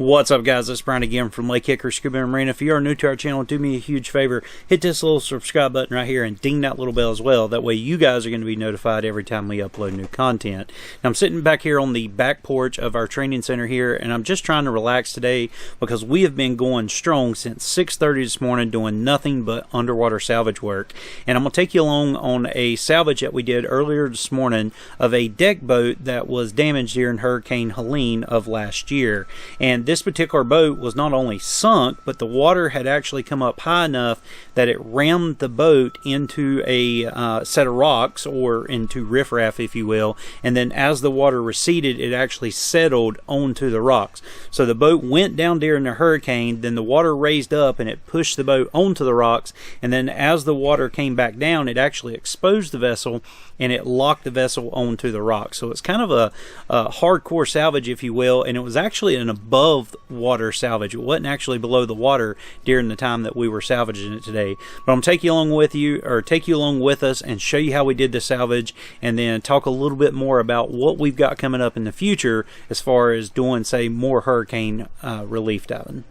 What's up, guys? It's Brian again from Lake Hickory Scuba and Marine. If you are new to our channel, do me a huge favor, hit this little subscribe button right here and ding that little bell as well. That way you guys are going to be notified every time we upload new content. Now, I'm sitting back here on the back porch of our training center here, and I'm just trying to relax today because we have been going strong since 6:30 this morning doing nothing but underwater salvage work. And I'm going to take you along on a salvage that we did earlier this morning of a deck boat that was damaged during Hurricane Helene of last year. And this particular boat was not only sunk, but the water had actually come up high enough that it rammed the boat into a set of rocks, or into riffraff, if you will. And then as the water receded, it actually settled onto the rocks. So the boat went down during the hurricane, then the water raised up and it pushed the boat onto the rocks. And then as the water came back down, it actually exposed the vessel and it locked the vessel onto the rocks. So it's kind of a hardcore salvage, if you will, and it was actually an above water salvage. It wasn't actually below the water during the time that we were salvaging it today. But I'm gonna take you along with us and show you how we did the salvage, and then talk a little bit more about what we've got coming up in the future as far as doing, say, more hurricane relief diving.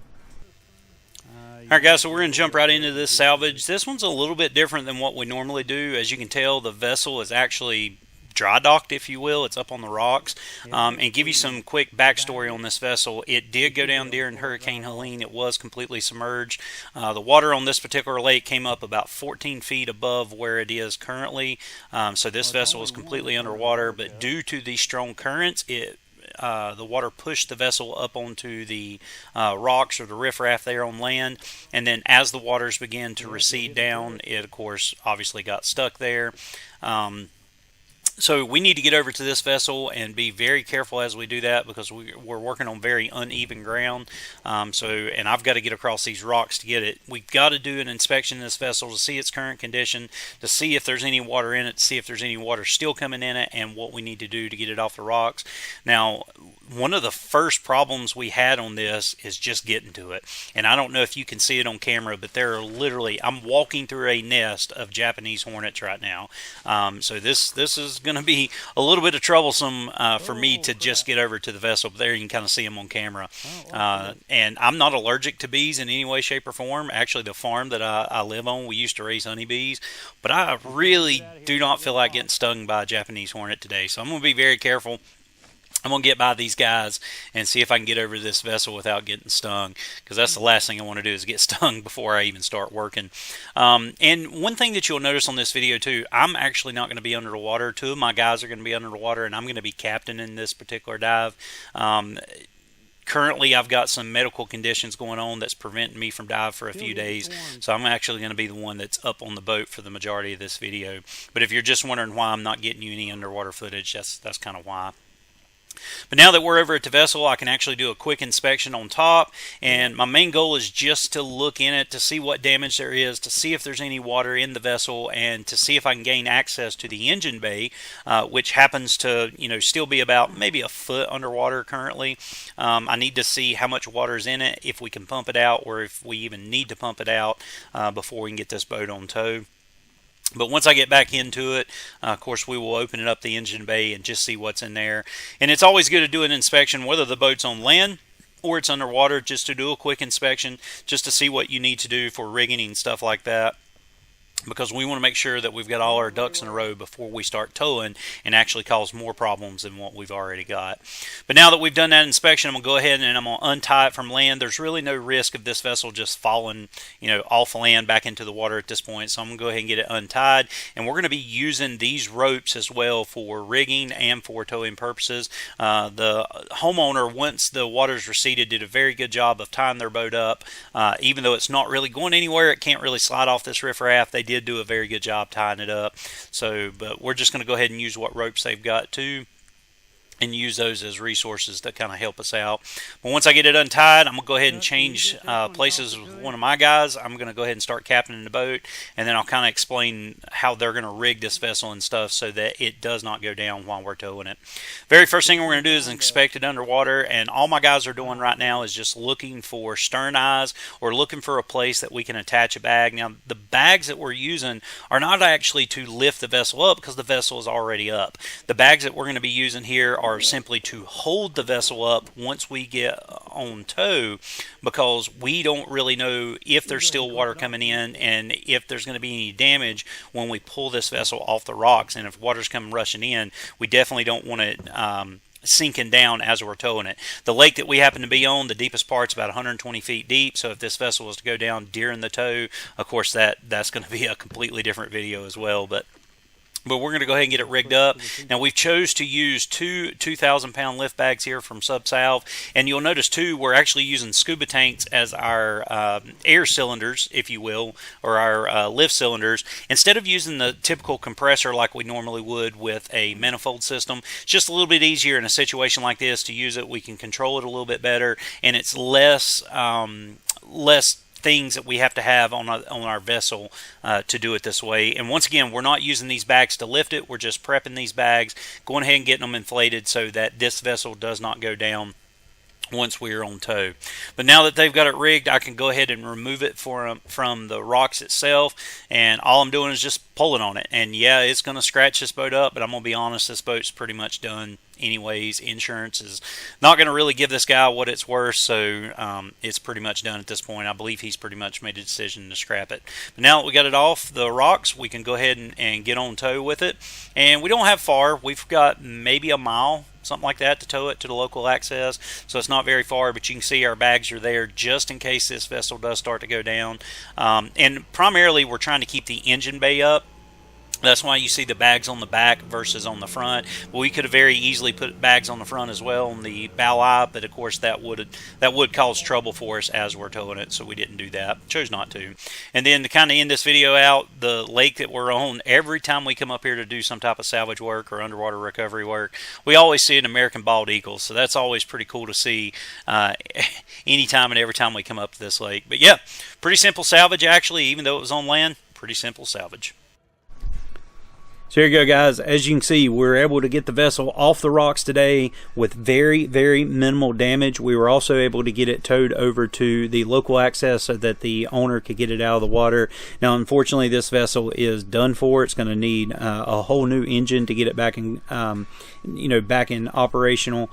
Alright guys, so we're going to jump right into this salvage. This one's a little bit different than what we normally do. As you can tell, the vessel is actually dry docked, if you will. It's up on the rocks. And give you some quick backstory on this vessel. It did go down during Hurricane Helene. It was completely submerged. The water on this particular lake came up about 14 feet above where it is currently. So this vessel is completely underwater, but due to the strong currents, the water pushed the vessel up onto the rocks or the riffraff there on land, and then as the waters began to recede down, it of course obviously got stuck there. So we need to get over to this vessel and be very careful as we do that, because we're working on very uneven ground. And I've got to get across these rocks to get it. We've got to do an inspection of this vessel to see its current condition, to see if there's any water in it, to see if there's any water still coming in it, and what we need to do to get it off the rocks. Now, one of the first problems we had on this is just getting to it. And I don't know if you can see it on camera, but there are literally, I'm walking through a nest of Japanese hornets right now. So this is going to be a little bit of troublesome for me to just get over to the vessel. But there you can kind of see them on camera. And I'm not allergic to bees in any way, shape, or form. Actually, the farm that I live on, we used to raise honeybees. But I really do not feel like getting stung by a Japanese hornet today. So I'm going to be very careful. I'm going to get by these guys and see if I can get over this vessel without getting stung, because that's the last thing I want to do is get stung before I even start working. And one thing that you'll notice on this video too, I'm actually not going to be under the water. Two of my guys are going to be under the water, and I'm going to be captaining this particular dive. Currently, I've got some medical conditions going on that's preventing me from diving for a few days, so I'm actually going to be the one that's up on the boat for the majority of this video. But if you're just wondering why I'm not getting you any underwater footage, that's kind of why. But now that we're over at the vessel, I can actually do a quick inspection on top, and my main goal is just to look in it to see what damage there is, to see if there's any water in the vessel, and to see if I can gain access to the engine bay, which happens to still be about maybe a foot underwater currently. I need to see how much water is in it, if we can pump it out, or if we even need to pump it out before we can get this boat on tow. But once I get back into it, of course, we will open it up, the engine bay, and just see what's in there. And it's always good to do an inspection, whether the boat's on land or it's underwater, just to do a quick inspection, just to see what you need to do for rigging and stuff like that. Because we want to make sure that we've got all our ducks in a row before we start towing and actually cause more problems than what we've already got. But now that we've done that inspection, I'm going to go ahead and I'm going to untie it from land. There's really no risk of this vessel just falling, off land back into the water at this point. So I'm going to go ahead and get it untied. And we're going to be using these ropes as well for rigging and for towing purposes. The homeowner, once the water's receded, did a very good job of tying their boat up. Even though it's not really going anywhere, it can't really slide off this riffraff. They did do a very good job tying it up. But we're just going to go ahead and use what ropes they've got too, and use those as resources to kind of help us out. But once I get it untied, I'm going to go ahead and change places with one of my guys. I'm going to go ahead and start captaining the boat, and then I'll kind of explain how they're going to rig this vessel and stuff so that it does not go down while we're towing it. Very first thing we're going to do is inspect it underwater, and all my guys are doing right now is just looking for stern eyes or looking for a place that we can attach a bag. Now, the bags that we're using are not actually to lift the vessel up because the vessel is already up. The bags that we're going to be using here are are simply to hold the vessel up once we get on tow, because we don't really know if there's still water coming in and if there's going to be any damage when we pull this vessel off the rocks. And if water's coming rushing in, we definitely don't want it sinking down as we're towing it. The lake that we happen to be on, the deepest part's about 120 feet deep, so if this vessel was to go down during the tow, of course that's going to be a completely different video as well. But we're going to go ahead and get it rigged up. Now, we've chose to use two 2,000-pound lift bags here from Subsalve, and you'll notice too we're actually using scuba tanks as our air cylinders, if you will, or our lift cylinders, instead of using the typical compressor like we normally would with a manifold system. It's just a little bit easier in a situation like this to use it. We can control it a little bit better, and it's less things that we have to have on our vessel to do it this way. And once again, we're not using these bags to lift it. We're just prepping these bags, going ahead and getting them inflated so that this vessel does not go down once we are on tow. But now that they've got it rigged, I can go ahead and remove it from the rocks itself, and all I'm doing is just pulling on it. And yeah, it's going to scratch this boat up, but I'm going to be honest, this boat's pretty much done anyways. Insurance is not going to really give this guy what it's worth, so it's pretty much done at this point. I believe he's pretty much made a decision to scrap it. But now that we got it off the rocks, we can go ahead and get on tow with it. And we don't have far. We've got maybe a mile, something like that, to tow it to the local access, so it's not very far, but you can see our bags are there just in case this vessel does start to go down. And primarily we're trying to keep the engine bay up. That's why you see the bags on the back versus on the front. Well, we could have very easily put bags on the front as well on the bow eye, but of course that would cause trouble for us as we're towing it, so we didn't do that. Chose not to. And then to kind of end this video out, the lake that we're on, every time we come up here to do some type of salvage work or underwater recovery work, we always see an American bald eagle. So that's always pretty cool to see anytime and every time we come up to this lake. But yeah, pretty simple salvage actually, even though it was on land, pretty simple salvage. So here you go, guys. As you can see, we were able to get the vessel off the rocks today with very, very minimal damage. We were also able to get it towed over to the local access so that the owner could get it out of the water. Now, unfortunately, this vessel is done for. It's going to need a whole new engine to get it back in, back in operational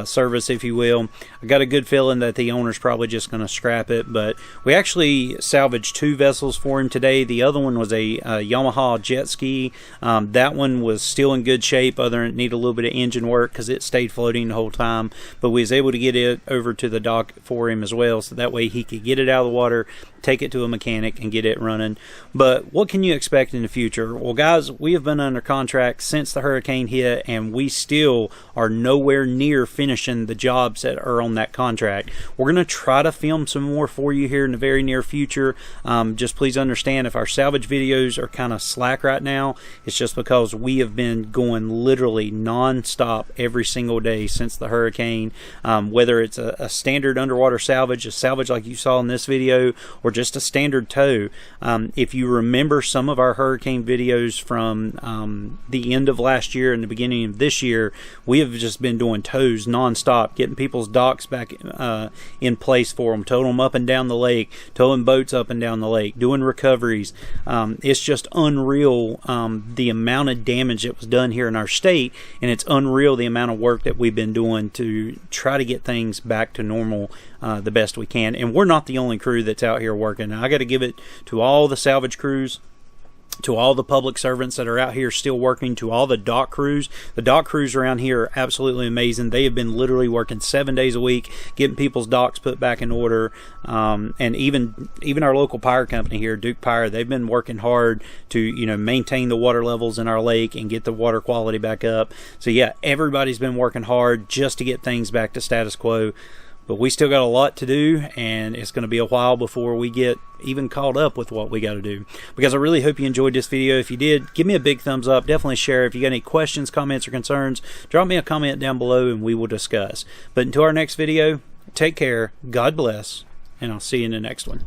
service, if you will. I got a good feeling that the owner's probably just going to scrap it, but we actually salvaged two vessels for him today. The other one was a Yamaha jet ski. That one was still in good shape, other than it needed a little bit of engine work because it stayed floating the whole time, but we was able to get it over to the dock for him as well, so that way he could get it out of the water, take it to a mechanic, and get it running. But what can you expect in the future? Well, guys, we have been under contract since the hurricane hit, and we still are nowhere near finishing the jobs that are on that contract. We're going to try to film some more for you here in the very near future. Just please understand if our salvage videos are kind of slack right now, it's just because we have been going literally non-stop every single day since the hurricane, whether it's a standard underwater salvage, a salvage like you saw in this video, or just a standard tow. If you remember some of our hurricane videos from the end of last year and the beginning of this year, we have just been doing tows non-stop, getting people's docks back in place for them, towing them up and down the lake, towing boats up and down the lake, doing recoveries. It's just unreal the amount of damage that was done here in our state, and it's unreal the amount of work that we've been doing to try to get things back to normal the best we can. And we're not the only crew that's out here working. Now, I got to give it to all the salvage crews, to all the public servants that are out here still working, to all the dock crews. The dock crews around here are absolutely amazing. They have been literally working 7 days a week, getting people's docks put back in order. And even our local pyre company here, Duke Pyre, they've been working hard to maintain the water levels in our lake and get the water quality back up. So yeah, everybody's been working hard just to get things back to status quo. But we still got a lot to do, and it's going to be a while before we get even caught up with what we got to do. Because I really hope you enjoyed this video. If you did, give me a big thumbs up. Definitely share. If you got any questions, comments, or concerns, drop me a comment down below and we will discuss. But until our next video, take care, God bless, and I'll see you in the next one.